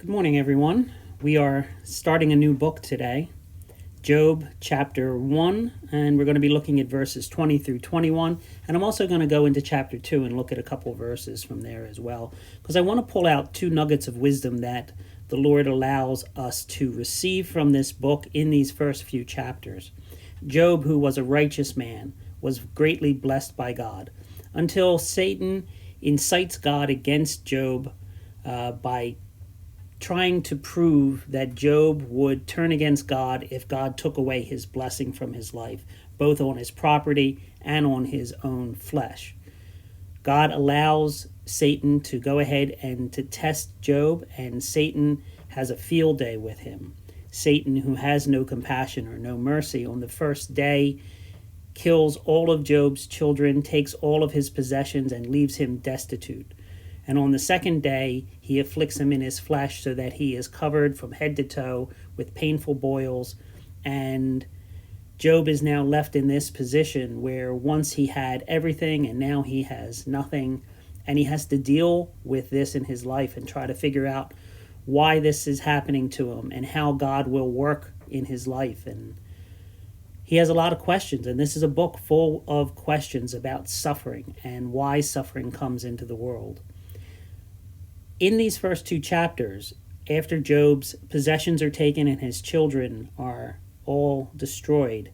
Good morning, everyone. We are starting a new book today, Job chapter 1, and we're going to be looking at verses 20 through 21. And I'm also going to go into chapter 2 and look at a couple of verses from there as well, because I want to pull out two nuggets of wisdom that the Lord allows us to receive from this book in these first few chapters. Job, who was a righteous man, was greatly blessed by God until Satan incites God against Job by trying to prove that Job would turn against God if God took away his blessing from his life, both on his property and on his own flesh. God allows Satan to go ahead and to test Job, and Satan has a field day with him. Satan, who has no compassion or no mercy, on the first day kills all of Job's children, takes all of his possessions, and leaves him destitute. And on the second day, he afflicts him in his flesh so that he is covered from head to toe with painful boils. And Job is now left in this position where once he had everything and now he has nothing. And he has to deal with this in his life and try to figure out why this is happening to him and how God will work in his life. And he has a lot of questions. And this is a book full of questions about suffering and why suffering comes into the world. In these first two chapters, after Job's possessions are taken and his children are all destroyed,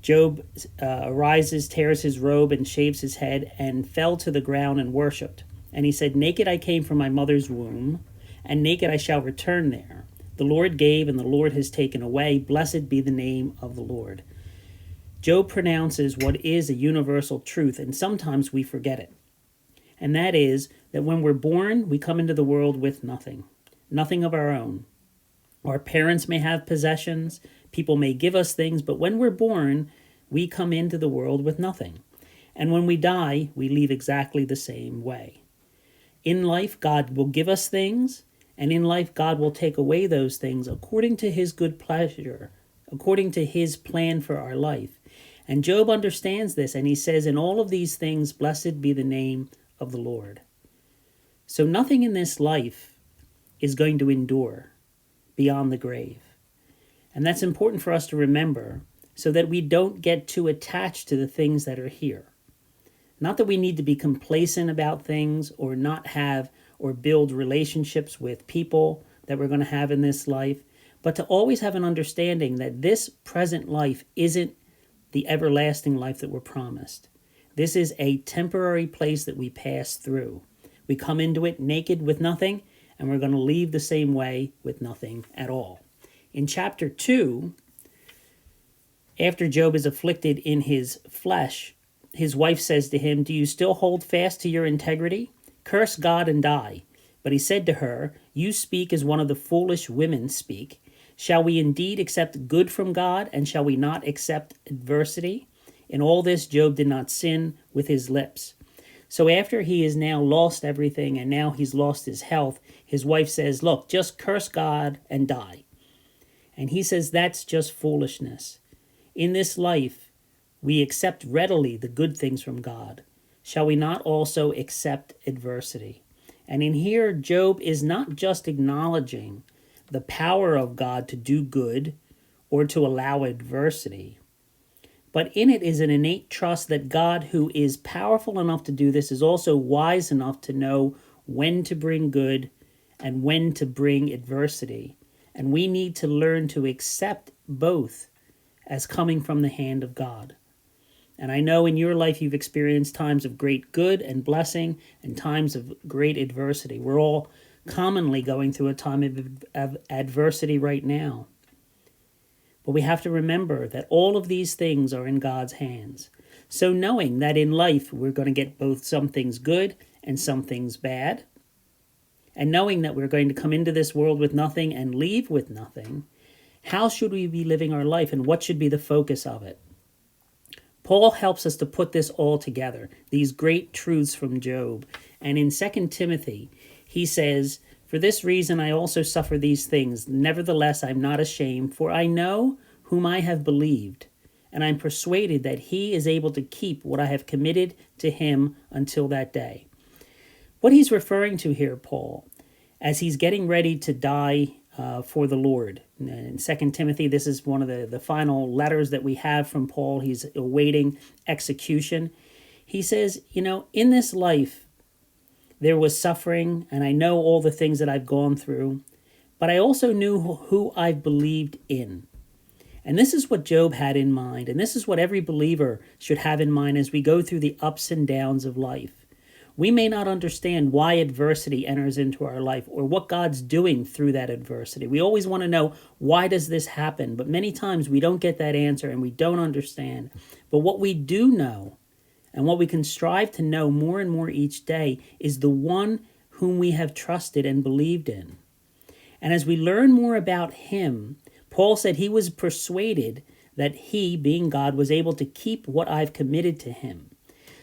Job arises, tears his robe, and shaves his head, and fell to the ground and worshipped. And he said, "Naked I came from my mother's womb, and naked I shall return there. The Lord gave, and the Lord has taken away. Blessed be the name of the Lord." Job pronounces what is a universal truth, and sometimes we forget it. And that is that when we're born, we come into the world with nothing of our own. Our parents may have possessions, people may give us things, but when we're born, we come into the world with nothing. And when we die, we leave exactly the same way. In life, God will give us things, and in life, God will take away those things according to his good pleasure, according to his plan for our life. And Job understands this, and he says, "In all of these things, blessed be the name of the Lord." So nothing in this life is going to endure beyond the grave. And that's important for us to remember so that we don't get too attached to the things that are here. Not that we need to be complacent about things or not have or build relationships with people that we're going to have in this life, but to always have an understanding that this present life isn't the everlasting life that we're promised. This is a temporary place that we pass through. We come into it naked with nothing, and we're going to leave the same way with nothing at all. In chapter 2, after Job is afflicted in his flesh, his wife says to him, "Do you still hold fast to your integrity? Curse God and die." But he said to her, "You speak as one of the foolish women speak. Shall we indeed accept good from God, and shall we not accept adversity?" In all this, Job did not sin with his lips. So after he has now lost everything and now he's lost his health, his wife says, "Look, just curse God and die." And he says that's just foolishness. In this life, we accept readily the good things from God. Shall we not also accept adversity? And in here, Job is not just acknowledging the power of God to do good or to allow adversity, but in it is an innate trust that God, who is powerful enough to do this, is also wise enough to know when to bring good and when to bring adversity. And we need to learn to accept both as coming from the hand of God. And I know in your life you've experienced times of great good and blessing and times of great adversity. We're all commonly going through a time of adversity right now. But we have to remember that all of these things are in God's hands. So knowing that in life we're going to get both some things good and some things bad, and knowing that we're going to come into this world with nothing and leave with nothing, how should we be living our life and what should be the focus of it? Paul helps us to put this all together, these great truths from Job. And in 2 Timothy, he says, "For this reason I also suffer these things. Nevertheless, I'm not ashamed, for I know whom I have believed, and I'm persuaded that he is able to keep what I have committed to him until that day." What he's referring to here, Paul, as he's getting ready to die for the Lord. In 2 Timothy, this is one of the final letters that we have from Paul. He's awaiting execution. He says, in this life, there was suffering, and I know all the things that I've gone through, but I also knew who I've believed in. And this is what Job had in mind, and this is what every believer should have in mind as we go through the ups and downs of life. We may not understand why adversity enters into our life or what God's doing through that adversity. We always want to know, why does this happen? But many times we don't get that answer and we don't understand. But what we do know, and what we can strive to know more and more each day, is the one whom we have trusted and believed in. And as we learn more about him, Paul said he was persuaded that he, being God, was able to keep what I've committed to him.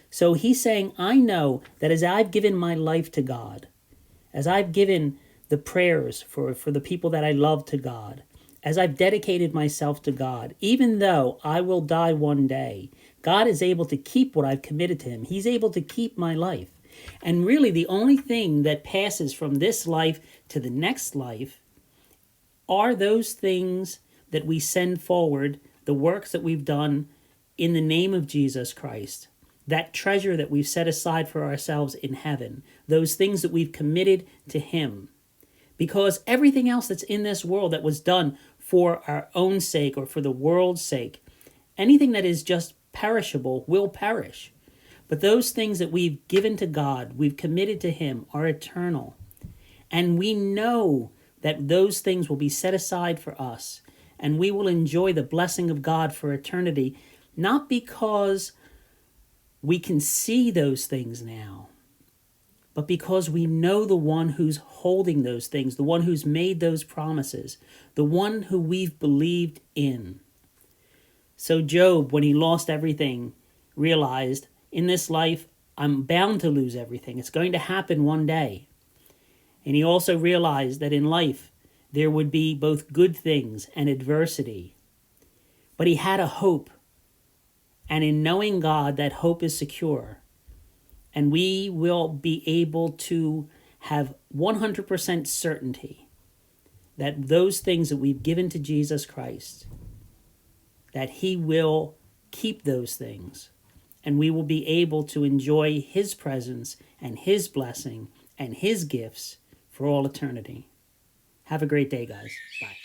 So he's saying, I know that as I've given my life to God, as I've given the prayers for the people that I love to God, as I've dedicated myself to God, even though I will die one day, God is able to keep what I've committed to him. He's able to keep my life. And really the only thing that passes from this life to the next life are those things that we send forward, the works that we've done in the name of Jesus Christ. That treasure that we've set aside for ourselves in heaven, those things that we've committed to him. Because everything else that's in this world that was done for our own sake or for the world's sake, anything that is just perishable will perish. But those things that we've given to God, we've committed to him, are eternal. And we know that those things will be set aside for us, and we will enjoy the blessing of God for eternity, not because we can see those things now, but because we know the one who's holding those things, the one who's made those promises, the one who we've believed in. So Job, when he lost everything, realized, in this life, I'm bound to lose everything. It's going to happen one day. And he also realized that in life, there would be both good things and adversity. But he had a hope. And in knowing God, that hope is secure. And we will be able to have 100% certainty that those things that we've given to Jesus Christ, that he will keep those things. And we will be able to enjoy his presence and his blessing and his gifts for all eternity. Have a great day, guys. Bye.